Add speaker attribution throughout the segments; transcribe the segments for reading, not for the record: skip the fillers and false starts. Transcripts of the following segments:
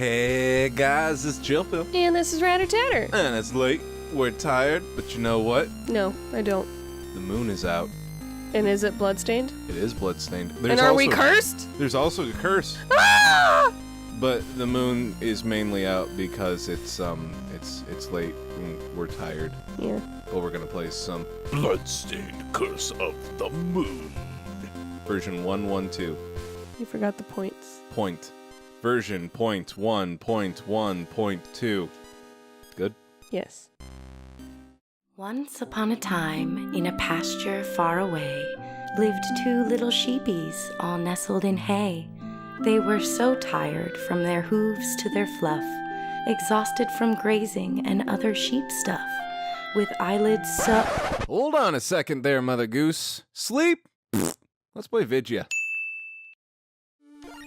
Speaker 1: Hey guys, it's Chill Pill.
Speaker 2: And this is Ratter Tatter.
Speaker 1: And it's late. We're tired, but you know what?
Speaker 2: No, I don't.
Speaker 1: The moon is out.
Speaker 2: And is it bloodstained?
Speaker 1: It is bloodstained.
Speaker 2: And are we cursed?
Speaker 1: There's also a curse.
Speaker 2: Ah!
Speaker 1: But the moon is mainly out because it's late and we're tired.
Speaker 2: Yeah.
Speaker 1: But we're gonna play some
Speaker 3: Bloodstained Curse of the Moon.
Speaker 1: version 112.
Speaker 2: You forgot the points.
Speaker 1: Point. Version 0.1.1.2. Good?
Speaker 2: Yes.
Speaker 4: Once upon a time, in a pasture far away, lived two little sheepies, all nestled in hay. They were so tired from their hooves to their fluff, exhausted from grazing and other sheep stuff, with eyelids
Speaker 1: Hold on a second there, Mother Goose. Sleep? Pfft. Let's play Vidya.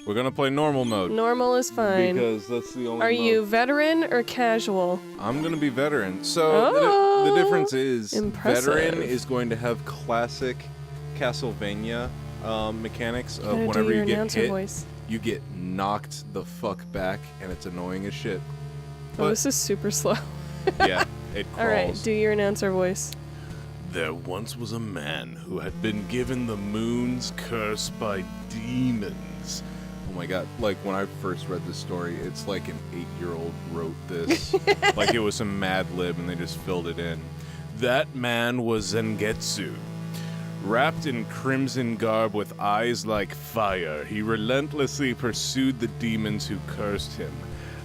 Speaker 1: We're gonna play normal mode.
Speaker 2: Normal is fine.
Speaker 1: Because that's the only
Speaker 2: Are
Speaker 1: mode.
Speaker 2: you veteran or casual?
Speaker 1: I'm gonna be veteran. So the difference is
Speaker 2: Impressive.
Speaker 1: veteran is going to have classic Castlevania mechanics of
Speaker 2: Gotta
Speaker 1: whenever
Speaker 2: do your
Speaker 1: you get
Speaker 2: announcer
Speaker 1: hit,
Speaker 2: voice.
Speaker 1: you get knocked the fuck back, and it's annoying as shit.
Speaker 2: Oh,
Speaker 1: But
Speaker 2: this is super slow.
Speaker 1: yeah, it crawls.
Speaker 2: All right, do your announcer voice.
Speaker 3: There once was a man who had been given the moon's curse by demons.
Speaker 1: Oh my god, like when I first read this story, it's like an 8-year-old wrote this. Like it was some Mad Lib and they just filled it in.
Speaker 3: That man was Zengetsu. Wrapped in crimson garb with eyes like fire, he relentlessly pursued the demons who cursed him.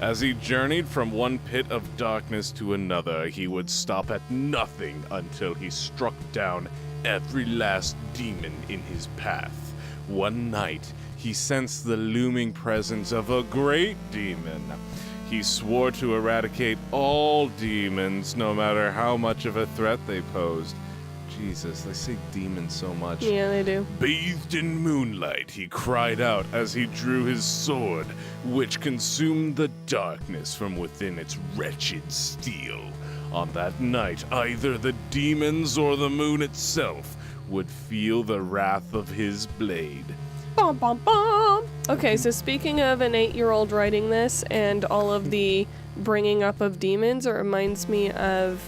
Speaker 3: As he journeyed from one pit of darkness to another, he would stop at nothing until he struck down every last demon in his path. One night, he sensed the looming presence of a great demon. He swore to eradicate all demons, no matter how much of a threat they posed.
Speaker 1: Jesus, they say demons so much.
Speaker 2: Yeah, they do.
Speaker 3: Bathed in moonlight, he cried out as he drew his sword, which consumed the darkness from within its wretched steel. On that night, either the demons or the moon itself would feel the wrath of his blade.
Speaker 2: Bum, bum, bum. Okay, so speaking of an 8-year-old writing this and all of the bringing up of demons, it reminds me of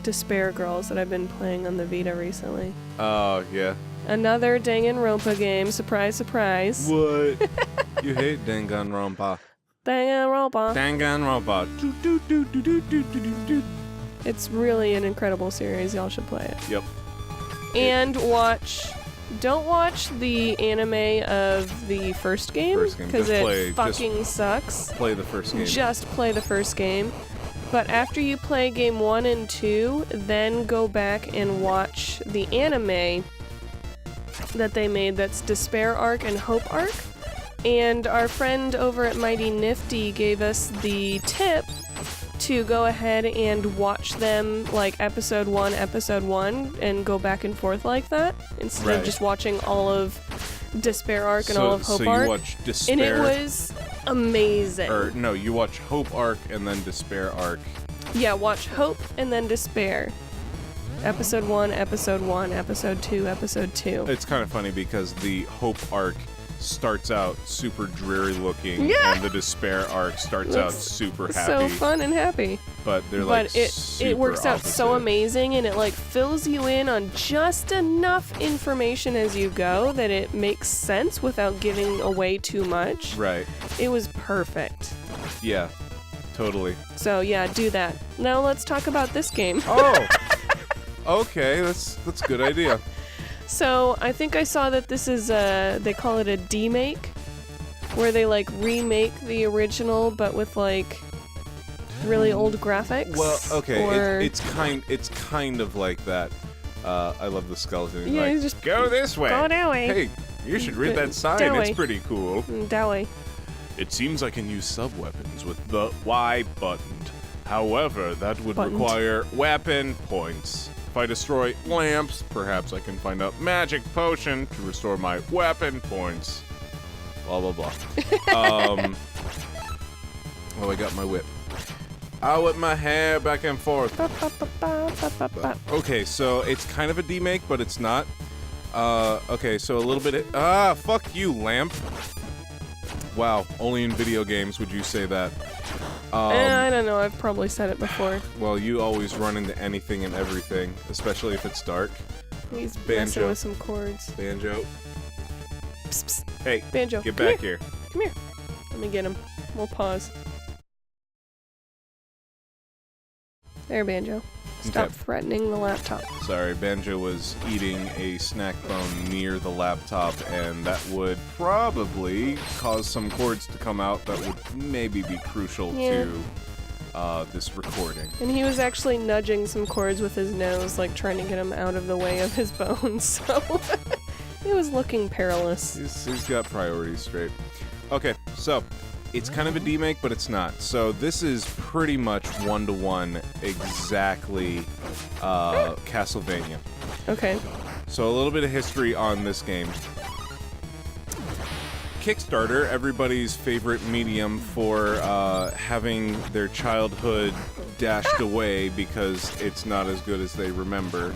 Speaker 2: Despair Girls that I've been playing on the Vita recently.
Speaker 1: Oh, yeah.
Speaker 2: Another Danganronpa game. Surprise, surprise.
Speaker 1: What? You hate Danganronpa.
Speaker 2: Danganronpa.
Speaker 1: Danganronpa. Do-do-do-do-do-do-do-do.
Speaker 2: It's really an incredible series. Y'all should play it.
Speaker 1: Yep.
Speaker 2: And don't watch the anime of the first game because it fucking sucks.
Speaker 1: Play the first game.
Speaker 2: Just play the first game. But after you play game 1 and 2, then go back and watch the anime that they made that's Despair Arc and Hope Arc. And our friend over at Mighty Nifty gave us the tip to go ahead and watch them like episode 1, and go back and forth like that instead of just watching all of Despair Arc and all of Hope Arc.
Speaker 1: So you watch Despair.
Speaker 2: And it was amazing.
Speaker 1: Or no, you watch Hope Arc and then Despair Arc.
Speaker 2: Yeah, watch Hope and then Despair. Episode 1, episode 1, episode 2, episode 2.
Speaker 1: It's kind of funny because the Hope Arc starts out super dreary looking,
Speaker 2: Yeah.
Speaker 1: and the Despair Arc starts out super happy.
Speaker 2: So fun and happy.
Speaker 1: But they're like
Speaker 2: But
Speaker 1: super
Speaker 2: it works out so
Speaker 1: opposite.
Speaker 2: amazing, and it like fills you in on just enough information as you go that it makes sense without giving away too much.
Speaker 1: Right.
Speaker 2: It was perfect.
Speaker 1: Yeah. Totally.
Speaker 2: So yeah, do that. Now let's talk about this game.
Speaker 1: Oh. Okay, that's a good idea.
Speaker 2: So I think I saw that this is they call it a demake, where they like remake the original but with like really old graphics.
Speaker 1: Well, okay,
Speaker 2: Or...
Speaker 1: it's kind of like that. I love the skeleton.
Speaker 2: Yeah,
Speaker 1: Like,
Speaker 2: you just
Speaker 1: go this way.
Speaker 2: go that way.
Speaker 1: Hey, you should read that sign.
Speaker 2: That
Speaker 1: It's
Speaker 2: way.
Speaker 1: pretty cool.
Speaker 2: That way.
Speaker 3: It seems I can use sub-weapons with the Y buttoned. However, that would
Speaker 2: Buttoned.
Speaker 3: require weapon points. If I destroy lamps, perhaps I can find a magic potion to restore my weapon points. Blah, blah, blah.
Speaker 1: Oh, I got my whip. I whip my hair back and forth.
Speaker 2: Ba, ba, ba, ba, ba, ba, ba.
Speaker 1: Okay, so it's kind of a demake, but it's not. Okay, so a little bit. Fuck you, lamp. Wow, only in video games would you say that.
Speaker 2: I don't know, I've probably said it before.
Speaker 1: Well, you always run into anything and everything, especially if it's dark.
Speaker 2: He's
Speaker 1: Banjo.
Speaker 2: messing with some chords.
Speaker 1: Banjo.
Speaker 2: Psst, psst.
Speaker 1: Hey,
Speaker 2: Banjo,
Speaker 1: get
Speaker 2: come
Speaker 1: back here.
Speaker 2: Come here. Let me get him. We'll pause. There, Banjo. Stop
Speaker 1: Okay.
Speaker 2: threatening the laptop.
Speaker 1: Sorry, Banjo was eating a snack bone near the laptop, and that would probably cause some chords to come out that would maybe be crucial
Speaker 2: Yeah.
Speaker 1: to this recording.
Speaker 2: And he was actually nudging some chords with his nose, like trying to get him out of the way of his bones, so he was looking perilous.
Speaker 1: He's got priorities straight. Okay, so it's kind of a demake, but it's not. So this is pretty much one-to-one exactly Castlevania.
Speaker 2: Okay.
Speaker 1: So a little bit of history on this game. Kickstarter, everybody's favorite medium for having their childhood dashed away because it's not as good as they remember.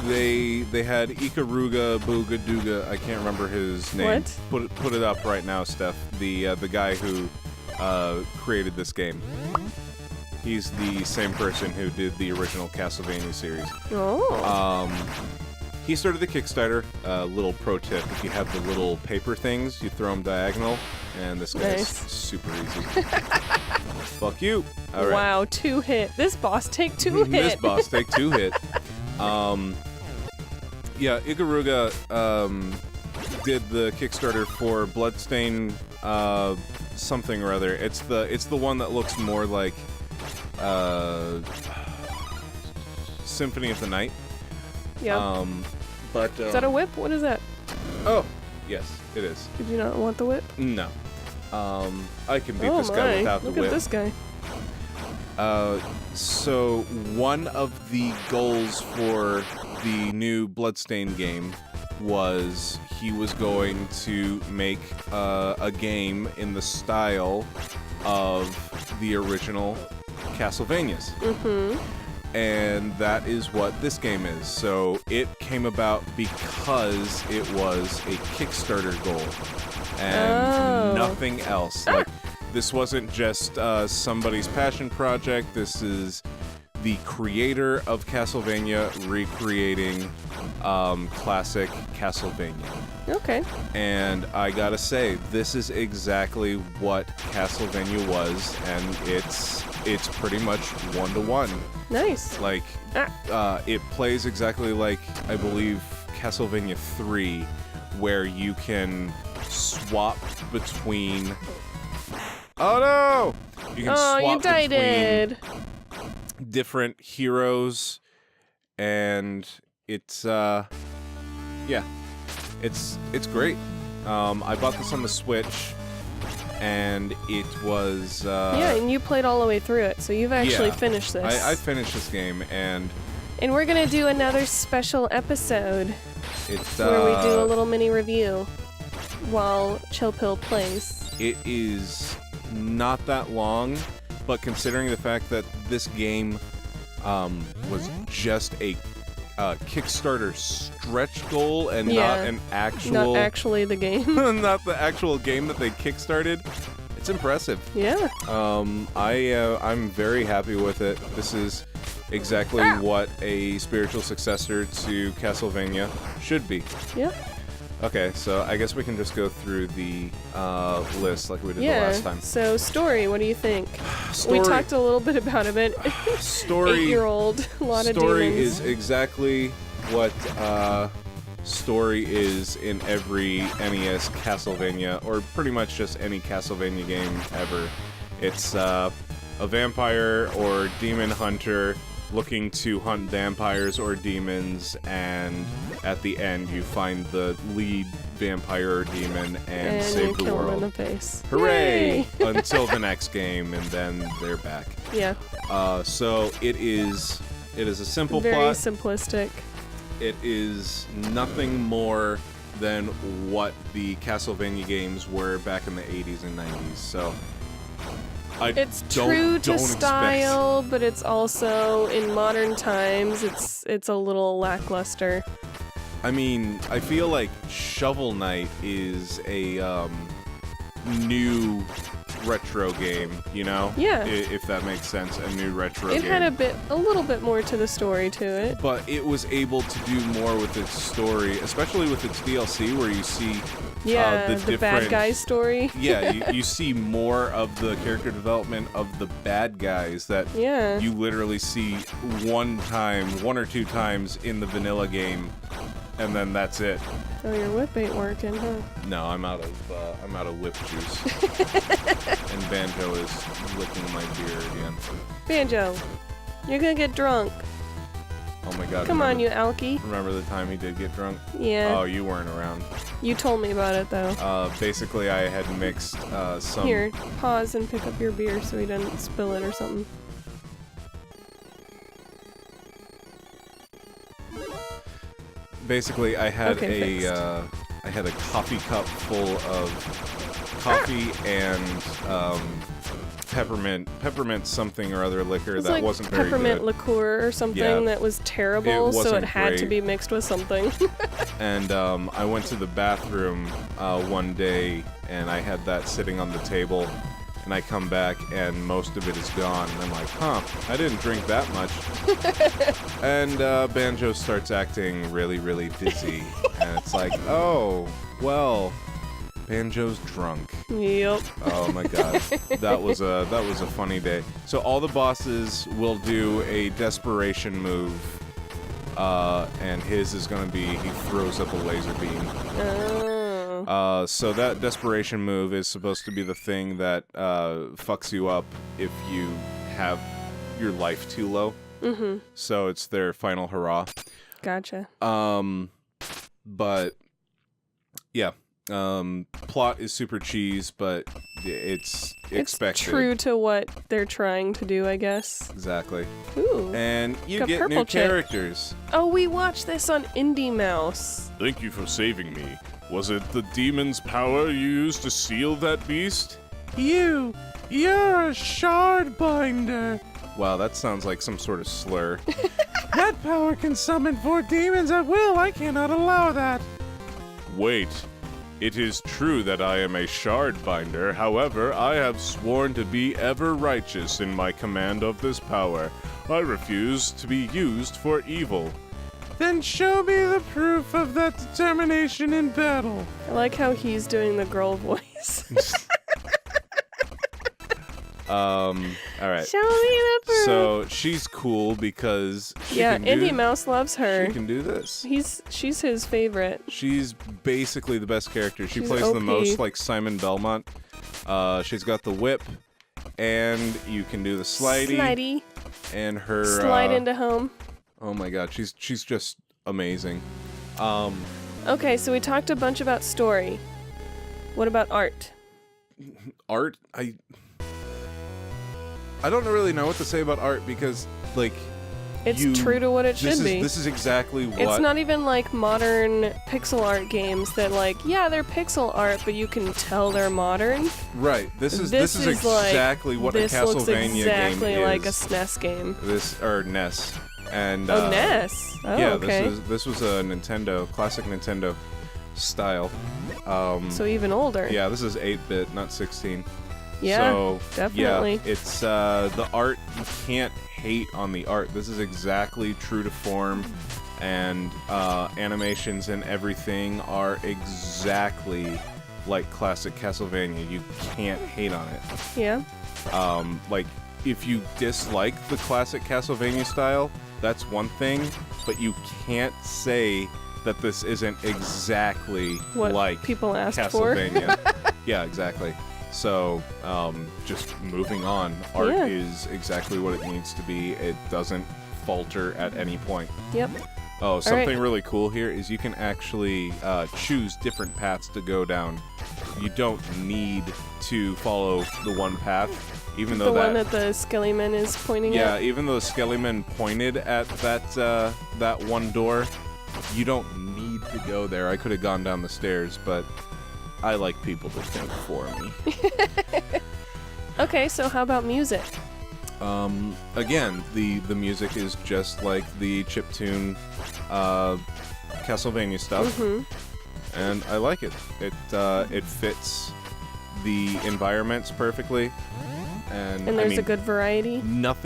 Speaker 1: They had Ikaruga Booga Dooga. I can't remember his name.
Speaker 2: What?
Speaker 1: Put it up right now, Steph. The guy who created this game. He's the same person who did the original Castlevania series.
Speaker 2: Oh.
Speaker 1: He started the Kickstarter. Little pro tip: if you have the little paper things, you throw them diagonal, and this guy's
Speaker 2: Nice.
Speaker 1: super easy. Fuck you. All right.
Speaker 2: Wow, 2 hit. This boss take 2 hit.
Speaker 1: This boss take 2 hit. Yeah, Ikaruga did the Kickstarter for Bloodstained something or other. It's the one that looks more like Symphony of the Night.
Speaker 2: Yeah.
Speaker 1: But
Speaker 2: Is that a whip? What is that?
Speaker 1: oh, yes, it is.
Speaker 2: Did you not want the whip?
Speaker 1: No. I can beat
Speaker 2: Oh
Speaker 1: this guy
Speaker 2: my,
Speaker 1: without the
Speaker 2: look
Speaker 1: whip.
Speaker 2: at this guy.
Speaker 1: So one of the goals for the new Bloodstained game was he was going to make a game in the style of the original Castlevanias.
Speaker 2: Mm-hmm.
Speaker 1: And that is what this game is. So it came about because it was a Kickstarter goal and nothing else. Like, this wasn't just somebody's passion project. This is the creator of Castlevania recreating classic Castlevania.
Speaker 2: Okay.
Speaker 1: And I gotta say, this is exactly what Castlevania was, and it's pretty much one-to-one.
Speaker 2: Nice.
Speaker 1: Like, it plays exactly like, I believe, Castlevania 3, where you can swap between... Oh no! You can swap
Speaker 2: you
Speaker 1: between
Speaker 2: died.
Speaker 1: different heroes, and it's yeah, it's great. I bought this on the Switch, and it was
Speaker 2: Yeah, and you played all the way through it, so you've actually
Speaker 1: yeah,
Speaker 2: finished this.
Speaker 1: I finished this game, and
Speaker 2: And we're gonna do another special episode
Speaker 1: it's
Speaker 2: where we do a little mini review while Chill Pill plays.
Speaker 1: It is not that long, but considering the fact that this game was just a Kickstarter stretch goal and not
Speaker 2: Yeah.
Speaker 1: an actual...
Speaker 2: Not actually the game.
Speaker 1: not the actual game that they kickstarted, it's impressive.
Speaker 2: Yeah.
Speaker 1: I'm very happy with it. This is exactly what a spiritual successor to Castlevania should be.
Speaker 2: Yeah.
Speaker 1: Okay, so I guess we can just go through the list like we did the
Speaker 2: Yeah.
Speaker 1: last time.
Speaker 2: So story, what do you think?
Speaker 1: Story,
Speaker 2: We talked a little bit about it, but
Speaker 1: story,
Speaker 2: 8-year-old, a lot of
Speaker 1: story
Speaker 2: demons.
Speaker 1: is exactly what story is in every NES Castlevania, or pretty much just any Castlevania game ever. It's a vampire or demon hunter looking to hunt vampires or demons, and at the end you find the lead vampire or demon and save
Speaker 2: you
Speaker 1: the
Speaker 2: kill him in
Speaker 1: world.
Speaker 2: the face.
Speaker 1: Hooray!
Speaker 2: Yay!
Speaker 1: Until the next game, and then they're back.
Speaker 2: Yeah.
Speaker 1: So it is a simple
Speaker 2: Very
Speaker 1: plot.
Speaker 2: simplistic.
Speaker 1: It is nothing more than what the Castlevania games were back in the 80s and 90s. So
Speaker 2: It's
Speaker 1: don't
Speaker 2: true to
Speaker 1: expect-
Speaker 2: style, but it's also in modern times. It's a little lackluster.
Speaker 1: I mean, I feel like Shovel Knight is a new retro game, you know?
Speaker 2: Yeah.
Speaker 1: If that makes sense, a new retro game.
Speaker 2: It had a little bit more to the story to it.
Speaker 1: But it was able to do more with its story, especially with its DLC, where you see
Speaker 2: the bad guy story.
Speaker 1: Yeah, you see more of the character development of the bad guys that you literally see one or two times in the vanilla game, and then that's it.
Speaker 2: Oh, your whip ain't working, huh?
Speaker 1: No, I'm out of whip juice. And Banjo is licking my beer again.
Speaker 2: Banjo, you're gonna get drunk.
Speaker 1: Oh my god.
Speaker 2: Come on, you alky.
Speaker 1: Remember the time he did get drunk?
Speaker 2: Yeah.
Speaker 1: Oh, you weren't around.
Speaker 2: You told me about it, though.
Speaker 1: Basically, I had mixed some...
Speaker 2: Here, pause and pick up your beer so he doesn't spill it or something.
Speaker 1: Basically, I had I had a coffee cup full of coffee and peppermint something or other liquor that
Speaker 2: like
Speaker 1: wasn't very good.
Speaker 2: Peppermint liqueur or something that was terrible, so it had to be mixed with something.
Speaker 1: And I went to the bathroom one day, and I had that sitting on the table, and I come back, and most of it is gone, and I'm like, huh, I didn't drink that much. And Banjo starts acting really, really dizzy, and it's like, oh, well, Banjo's drunk.
Speaker 2: Yep.
Speaker 1: Oh my god, that was a funny day. So all the bosses will do a desperation move, and his is gonna be he throws up a laser beam.
Speaker 2: Oh.
Speaker 1: So that desperation move is supposed to be the thing that fucks you up if you have your life too low.
Speaker 2: Mm-hmm.
Speaker 1: So it's their final hurrah.
Speaker 2: Gotcha.
Speaker 1: But yeah. Plot is super cheese, but it's expected.
Speaker 2: It's true to what they're trying to do, I guess.
Speaker 1: Exactly.
Speaker 2: Ooh.
Speaker 1: And you
Speaker 2: Got
Speaker 1: get
Speaker 2: purple
Speaker 1: new
Speaker 2: chick.
Speaker 1: characters.
Speaker 2: Oh, we watched this on Indie Mouse.
Speaker 3: Thank you for saving me. Was it the demon's power you used to seal that beast?
Speaker 1: You're a shard binder. Wow, that sounds like some sort of slur. That power can summon 4 demons at will. I cannot allow that.
Speaker 3: Wait. It is true that I am a shard binder, however, I have sworn to be ever righteous in my command of this power. I refuse to be used for evil.
Speaker 1: Then show me the proof of that determination in battle.
Speaker 2: I like how he's doing the girl voice.
Speaker 1: Alright.
Speaker 2: Show me the proof.
Speaker 1: So, she's cool because she can
Speaker 2: Indie Mouse loves her.
Speaker 1: She can do this.
Speaker 2: She's his favorite.
Speaker 1: She's basically the best character. She
Speaker 2: She's
Speaker 1: plays
Speaker 2: OP.
Speaker 1: the most like Simon Belmont. She's got the whip, and you can do the slidey. And her
Speaker 2: slide into home.
Speaker 1: Oh my god, she's just amazing.
Speaker 2: Okay, so we talked a bunch about story. What about art?
Speaker 1: Art, I don't really know what to say about art because like
Speaker 2: It's true to what it should be.
Speaker 1: This is exactly what...
Speaker 2: It's not even like modern pixel art games that like, yeah, they're pixel art, but you can tell they're modern.
Speaker 1: Right. This is exactly what a Castlevania game is.
Speaker 2: This looks exactly like a SNES game.
Speaker 1: Or NES. And,
Speaker 2: NES? Oh,
Speaker 1: yeah,
Speaker 2: okay.
Speaker 1: this was a classic Nintendo style.
Speaker 2: So even older.
Speaker 1: Yeah, this is 8-bit, not 16.
Speaker 2: Yeah,
Speaker 1: so,
Speaker 2: definitely.
Speaker 1: Yeah, it's, the art, you can't hate on the art. This is exactly true to form, and animations and everything are exactly like classic Castlevania. You can't hate on it.
Speaker 2: Yeah.
Speaker 1: Like, if you dislike the classic Castlevania style, that's one thing, but you can't say that this isn't exactly
Speaker 2: what
Speaker 1: like
Speaker 2: people asked
Speaker 1: Castlevania.
Speaker 2: for.
Speaker 1: Yeah, exactly. So, just moving on. Art is exactly what it needs to be. It doesn't falter at any point.
Speaker 2: Yep.
Speaker 1: Oh, something really cool here is you can actually choose different paths to go down. You don't need to follow the one path, even though
Speaker 2: the one that the Skellyman is pointing at?
Speaker 1: Yeah, even though Skellyman pointed at that one door, you don't need to go there. I could have gone down the stairs, but I like people to think for me.
Speaker 2: Okay, so how about music?
Speaker 1: Again, the music is just like the chiptune Castlevania stuff, and I like it. It fits the environments perfectly, and
Speaker 2: there's a good variety.
Speaker 1: None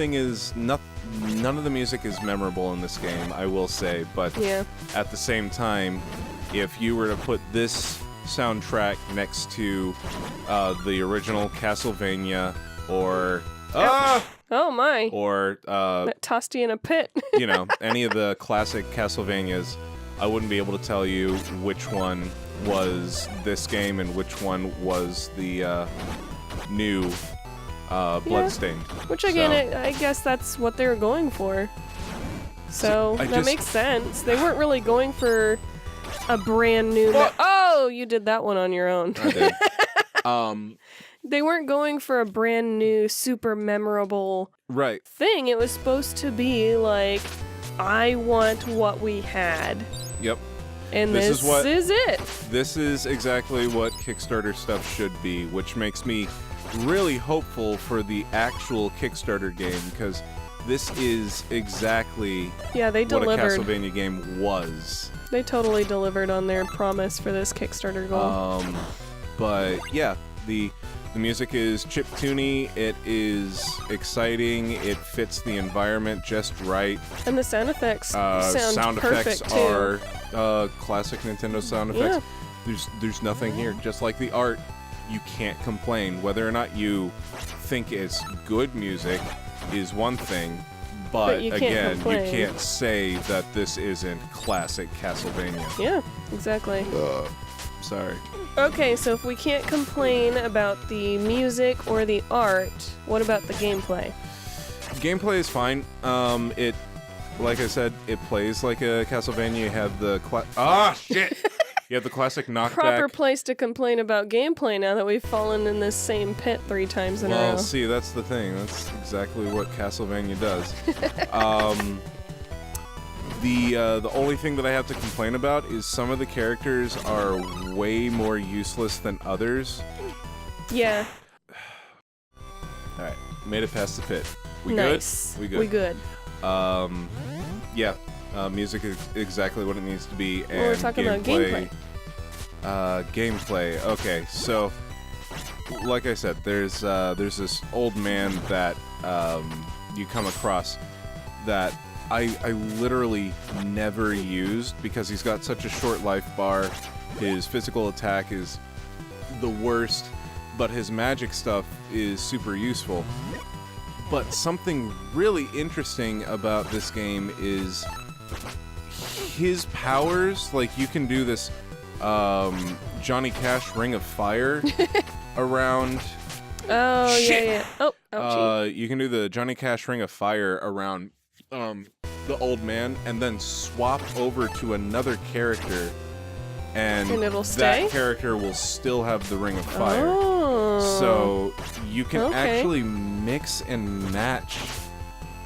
Speaker 1: of the music is memorable in this game, I will say, but at the same time, if you were to put this soundtrack next to the original Castlevania or
Speaker 2: oh my,
Speaker 1: or
Speaker 2: that tossed you in a pit.
Speaker 1: you know, any of the classic Castlevanias, I wouldn't be able to tell you which one was this game and which one was the new Bloodstained.
Speaker 2: Which again, I guess that's what they were going for. So that makes sense. They weren't really going for a brand new. Oh, you did that one on your own.
Speaker 1: I did.
Speaker 2: They weren't going for a brand new, super memorable thing. It was supposed to be like, I want what we had.
Speaker 1: Yep.
Speaker 2: And this is it.
Speaker 1: This is exactly what Kickstarter stuff should be, which makes me really hopeful for the actual Kickstarter game, because this is exactly
Speaker 2: they
Speaker 1: what a
Speaker 2: delivered.
Speaker 1: Castlevania game was.
Speaker 2: They totally delivered on their promise for this Kickstarter goal.
Speaker 1: But yeah, the music is chiptune, it is exciting, it fits the environment just right.
Speaker 2: And the sound effects sound perfect
Speaker 1: effects
Speaker 2: too.
Speaker 1: are classic Nintendo sound effects. There's nothing here. Just like the art, you can't complain. Whether or not you think it's good music is one thing, but
Speaker 2: you can't
Speaker 1: again,
Speaker 2: complain.
Speaker 1: you can't say that this isn't classic Castlevania.
Speaker 2: Yeah, exactly.
Speaker 1: Sorry.
Speaker 2: Okay, so if we can't complain about the music or the art, what about the gameplay?
Speaker 1: Gameplay is fine. It, like I said, it plays like a Castlevania. You have the shit. You have the classic knockback.
Speaker 2: Proper place to complain about gameplay now that we've fallen in this same pit 3 times in a row.
Speaker 1: Well, see, that's the thing. That's exactly what Castlevania does. The only thing that I have to complain about is some of the characters are way more useless than others.
Speaker 2: Yeah.
Speaker 1: Alright, made it past the pit. We
Speaker 2: nice.
Speaker 1: good? We good?
Speaker 2: We good.
Speaker 1: Yeah. Music is exactly what it needs to be, and
Speaker 2: we're talking about gameplay.
Speaker 1: Gameplay. Okay, so like I said, there's this old man that you come across that I literally never used because he's got such a short life bar. His physical attack is the worst, but his magic stuff is super useful. But something really interesting about this game is his powers. Like, you can do this Johnny Cash Ring of Fire around...
Speaker 2: Oh,
Speaker 1: shit.
Speaker 2: yeah. Oh, ouchie.
Speaker 1: You can do the Johnny Cash Ring of Fire around the old man and then swap over to another character, and
Speaker 2: it'll stay?
Speaker 1: that character will still have the Ring of Fire.
Speaker 2: Oh.
Speaker 1: So you can
Speaker 2: Okay.
Speaker 1: actually mix and match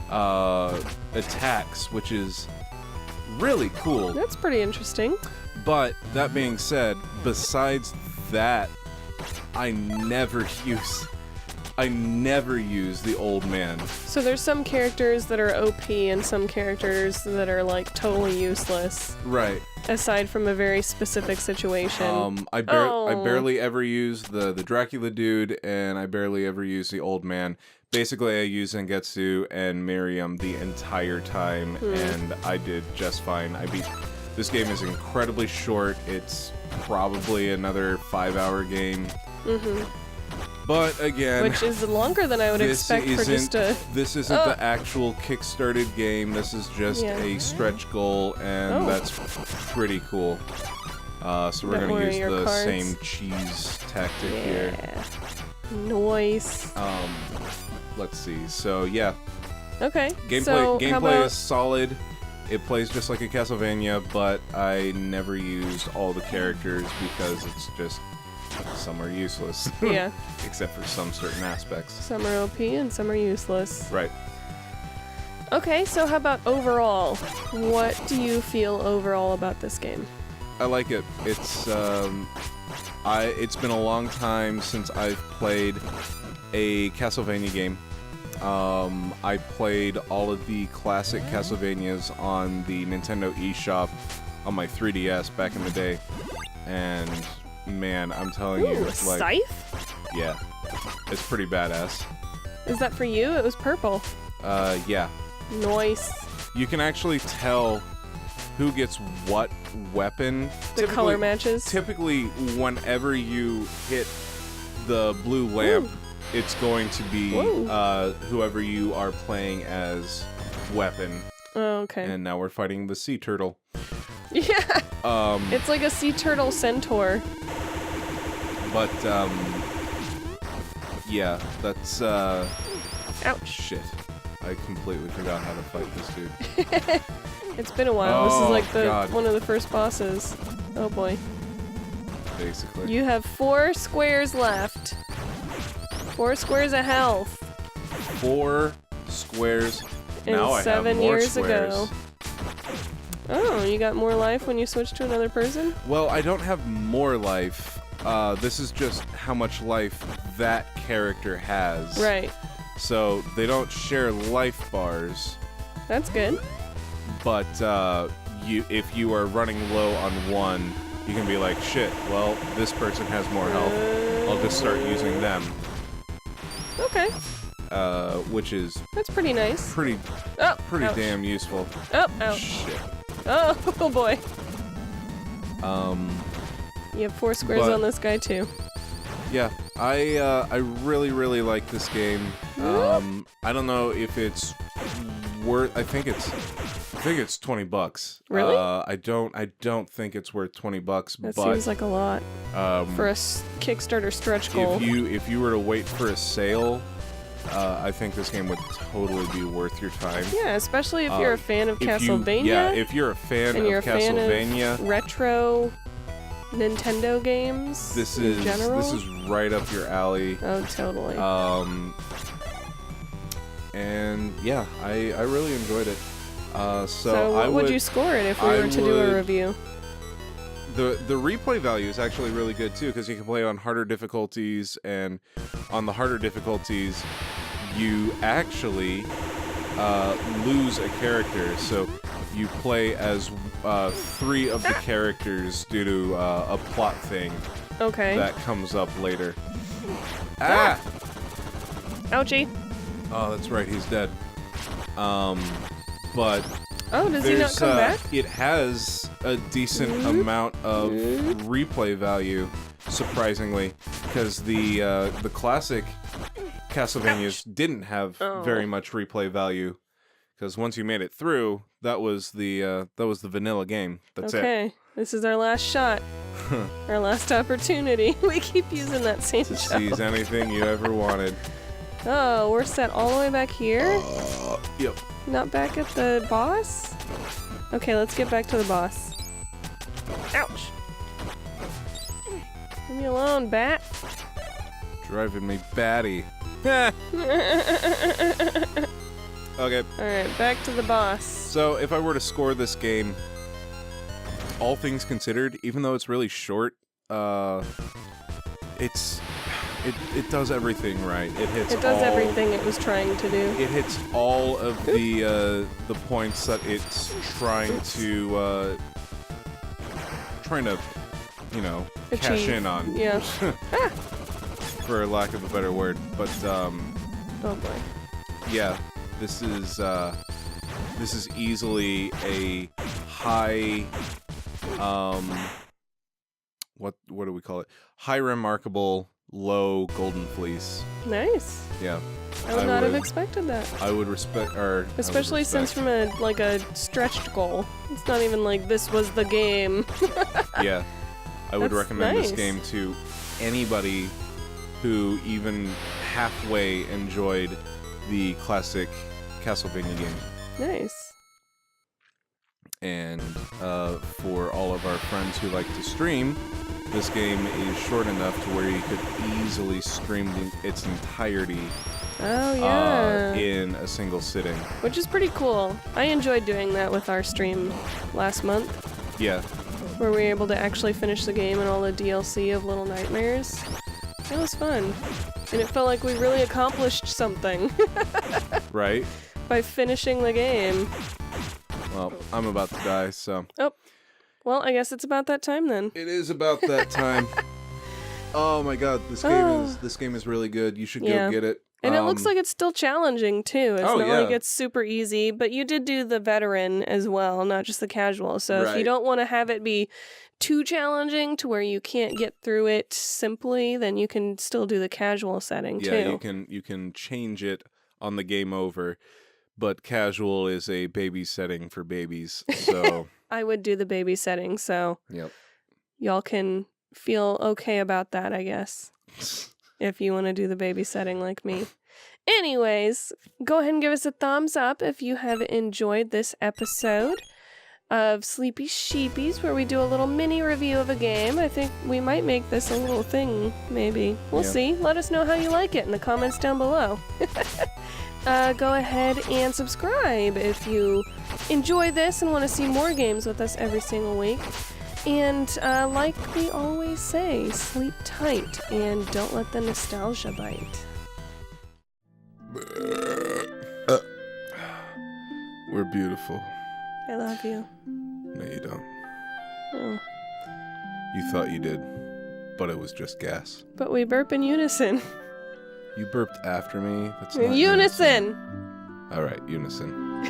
Speaker 1: attacks, which is really cool.
Speaker 2: That's pretty interesting.
Speaker 1: But that being said, besides that, I never use the old man.
Speaker 2: So there's some characters that are OP and some characters that are like totally useless.
Speaker 1: Right.
Speaker 2: Aside from a very specific situation.
Speaker 1: I barely ever use the Dracula dude, and I barely ever use the old man. Basically, I use Zangetsu and Miriam the entire time, and I did just fine. This game is incredibly short. It's probably another 5-hour game. But again,
Speaker 2: Which is longer than I would expect for just a...
Speaker 1: This isn't the actual kickstarted game. This is just a stretch goal, and that's pretty cool. So we're
Speaker 2: Don't
Speaker 1: gonna
Speaker 2: worry,
Speaker 1: use
Speaker 2: your
Speaker 1: the
Speaker 2: cards.
Speaker 1: same cheese tactic here.
Speaker 2: Nice.
Speaker 1: Let's see. So yeah,
Speaker 2: Okay. So how
Speaker 1: gameplay
Speaker 2: about...
Speaker 1: is solid. It plays just like a Castlevania, but I never used all the characters because it's just some are useless.
Speaker 2: Yeah.
Speaker 1: Except for some certain aspects.
Speaker 2: Some are OP and some are useless.
Speaker 1: Right.
Speaker 2: Okay, so how about overall? What do you feel overall about this game?
Speaker 1: I like it. It's been a long time since I've played a Castlevania game. I played all of the classic Castlevanias on the Nintendo eShop on my 3DS back in the day, and man, I'm telling
Speaker 2: Ooh,
Speaker 1: you,
Speaker 2: a scythe?
Speaker 1: yeah, it's pretty badass.
Speaker 2: Is that for you? It was purple.
Speaker 1: Yeah.
Speaker 2: Nice.
Speaker 1: You can actually tell who gets what weapon.
Speaker 2: The color matches.
Speaker 1: Typically, whenever you hit the blue lamp, it's going to be whoever you are playing as weapon.
Speaker 2: Oh, okay.
Speaker 1: And now we're fighting the sea turtle.
Speaker 2: Yeah. It's like a sea turtle centaur.
Speaker 1: But yeah, that's
Speaker 2: Ouch.
Speaker 1: shit. I completely forgot how to fight this dude.
Speaker 2: It's been a while. This is like
Speaker 1: God.
Speaker 2: one of the first bosses. Oh boy.
Speaker 1: Basically.
Speaker 2: You have 4 squares left. 4 squares of health.
Speaker 1: 4 squares.
Speaker 2: And
Speaker 1: Now I
Speaker 2: 7
Speaker 1: have more
Speaker 2: years
Speaker 1: squares.
Speaker 2: ago. Oh, you got more life when you switch to another person?
Speaker 1: Well, I don't have more life. This is just how much life that character has.
Speaker 2: Right.
Speaker 1: So they don't share life bars,
Speaker 2: That's good.
Speaker 1: but if you are running low on one, you can be like, shit, well, this person has more health. I'll just start using them.
Speaker 2: Okay.
Speaker 1: Which is
Speaker 2: That's pretty nice.
Speaker 1: pretty
Speaker 2: ouch.
Speaker 1: damn useful.
Speaker 2: Oh, ouch.
Speaker 1: Shit.
Speaker 2: Oh boy. You have 4 squares
Speaker 1: but-
Speaker 2: on this guy too.
Speaker 1: Yeah, I really like this game. I don't know if it's worth. I think it's $20.
Speaker 2: Really?
Speaker 1: I don't think it's worth $20.
Speaker 2: That
Speaker 1: but
Speaker 2: seems like a lot for a Kickstarter stretch goal.
Speaker 1: if you were to wait for a sale, I think this game would totally be worth your time.
Speaker 2: Yeah, especially if you're a fan of
Speaker 1: If
Speaker 2: Castlevania.
Speaker 1: if you're a fan
Speaker 2: and
Speaker 1: of
Speaker 2: you're a fan
Speaker 1: Castlevania,
Speaker 2: of retro Nintendo games in general.
Speaker 1: this is right up your alley.
Speaker 2: Oh, totally.
Speaker 1: And yeah, I really enjoyed it.
Speaker 2: So what would you score it if we
Speaker 1: I
Speaker 2: were to do a
Speaker 1: would-
Speaker 2: review?
Speaker 1: The replay value is actually really good too, because you can play it on harder difficulties, and on the harder difficulties, you actually lose a character. So you play as 3 of the characters due to a plot thing
Speaker 2: Okay.
Speaker 1: that comes up later. Ah!
Speaker 2: Ouchie.
Speaker 1: Oh, that's right, he's dead. But
Speaker 2: Oh, does he not come back?
Speaker 1: it has a decent amount of replay value, surprisingly, because the classic Castlevanias didn't have very much replay value. Because once you made it through, that was the vanilla game. That's
Speaker 2: Okay, this is our last shot. Our last opportunity. We keep using that same
Speaker 1: it. To
Speaker 2: shot.
Speaker 1: seize anything you ever wanted.
Speaker 2: Oh, we're set all the way back here?
Speaker 1: Yep.
Speaker 2: Not back at the boss? Okay, let's get back to the boss. Ouch! Leave me alone, bat.
Speaker 1: Driving me batty. Okay.
Speaker 2: Alright, back to the boss.
Speaker 1: So if I were to score this game, all things considered, even though it's really short, it does everything right.
Speaker 2: It does everything it was trying to do.
Speaker 1: It hits all of the points that it's trying to cash
Speaker 2: Achieve.
Speaker 1: in on.
Speaker 2: Yeah.
Speaker 1: For lack of a better word. But
Speaker 2: Oh boy.
Speaker 1: yeah, this is easily a high what do we call it? High remarkable, low golden fleece.
Speaker 2: Nice.
Speaker 1: Yeah.
Speaker 2: I would not have expected that.
Speaker 1: I would respect,
Speaker 2: Especially since from a stretched goal. It's not even like this was the game.
Speaker 1: yeah, I would
Speaker 2: That's
Speaker 1: recommend this
Speaker 2: nice.
Speaker 1: game to anybody who even halfway enjoyed the classic Castlevania game.
Speaker 2: Nice.
Speaker 1: And for all of our friends who like to stream, this game is short enough to where you could easily stream its entirety
Speaker 2: Oh yeah.
Speaker 1: in a single sitting.
Speaker 2: Which is pretty cool. I enjoyed doing that with our stream last month,
Speaker 1: Yeah,
Speaker 2: where we were able to actually finish the game and all the DLC of Little Nightmares. It was fun. And it felt like we really accomplished something
Speaker 1: right?
Speaker 2: by finishing the game.
Speaker 1: Well, I'm about to die, so...
Speaker 2: Well, Well, I guess it's about that time then.
Speaker 1: It is about that time. Oh my god, this game is really good. You should go get it.
Speaker 2: And it looks like it's still challenging, too. It's not like it's super easy, but you did do the veteran as well, not just the casual. So if you don't want to have it be too challenging to where you can't get through it simply, then you can still do the casual setting, too.
Speaker 1: Yeah, you can change it on the game over, but casual is a baby setting for babies, so...
Speaker 2: I would do the baby setting, so y'all can feel okay about that, I guess. If you want to do the baby setting like me. Anyways, go ahead and give us a thumbs up if you have enjoyed this episode of Sleepy Sheepies, where we do a little mini review of a game. I think we might make this a little thing, maybe. We'll see. Let us know how you like it in the comments down below. Go ahead and subscribe if you enjoy this and want to see more games with us every single week. And like we always say, sleep tight and don't let the nostalgia bite.
Speaker 1: We're beautiful.
Speaker 2: I love you.
Speaker 1: No, you don't.
Speaker 2: Oh.
Speaker 1: You thought you did, but it was just gas.
Speaker 2: But we burp in unison.
Speaker 1: You burped after me? That's not
Speaker 2: unison!
Speaker 1: All right, unison.